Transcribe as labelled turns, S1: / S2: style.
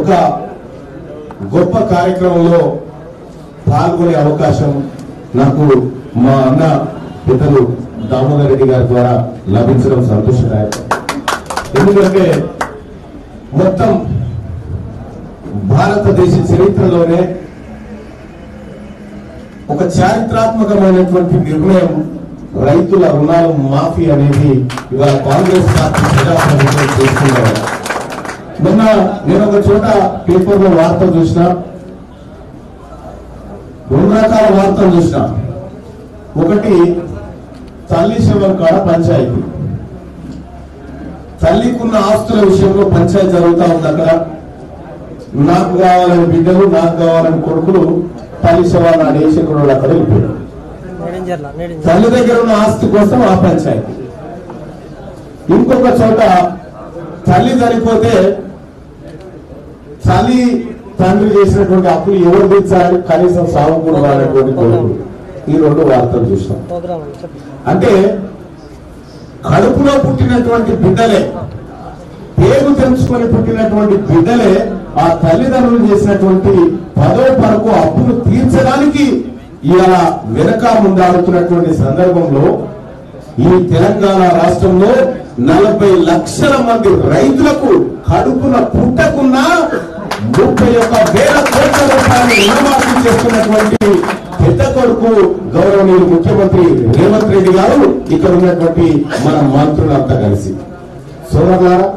S1: ఒక గొప్ప కార్యక్రమంలో పాల్గొనే అవకాశం నాకు మా అన్న పెద్దలు దామోదర్ రెడ్డి గారి ద్వారా లభించడం సంతోషదాయకం. ఎందుకంటే మొత్తం భారతదేశ చరిత్రలోనే ఒక చారిత్రాత్మకమైనటువంటి నిర్ణయం రైతుల రుణాలు మాఫీ అనేది ఇవాళ కాంగ్రెస్ పార్టీ ప్రజాప్రభుత్వం చేస్తున్నారు. మొన్న నేను ఒక చోట పేపర్లో వార్తలు చూసిన, 2 రకాల వార్తలు చూసిన. ఒకటి తల్లి శవం కాడ పంచాయతీ, తల్లికున్న ఆస్తుల విషయంలో పంచాయతీ జరుగుతూ ఉంది. అక్కడ నాకు కావాలని బిడ్డలు, నాకు కావాలని కొడుకులు తల్లి శవాన్ని ఆడేసి కూడా అక్కడ వెళ్ళిపోయారు. తల్లి దగ్గర ఉన్న ఆస్తి కోసం ఆ పంచాయతీ. ఇంకొక చోట తల్లి చనిపోతే తల్లి తండ్రి చేసినటువంటి అప్పులు ఎవరు తీర్చాలి, కనీసం సాగు కూడా వాడేటువంటి కొడుకులు. ఈ 2 వార్తలు చూసాం. అంటే కడుపులో పుట్టినటువంటి బిడ్డలే, పేరు తెంచుకొని పుట్టినటువంటి బిడ్డలే ఆ తల్లిదండ్రులు చేసినటువంటి 10వ వరకు అప్పులు తీర్చడానికి ఇలా వెనక ముందాడుతున్నటువంటి సందర్భంలో ఈ తెలంగాణ రాష్ట్రంలో 40 లక్షల మంది రైతులకు కడుపున పుట్టకున్నా 31,000 కోట్ల రూపాయలు రుణమాఫీ చేస్తున్నటువంటి పెద్ద కొడుకు గౌరవనీయులు ముఖ్యమంత్రి రేవంత్ రెడ్డి గారు, ఇక్కడ ఉన్నటువంటి మన మంత్రులంతా కలిసి. సోదరులారా,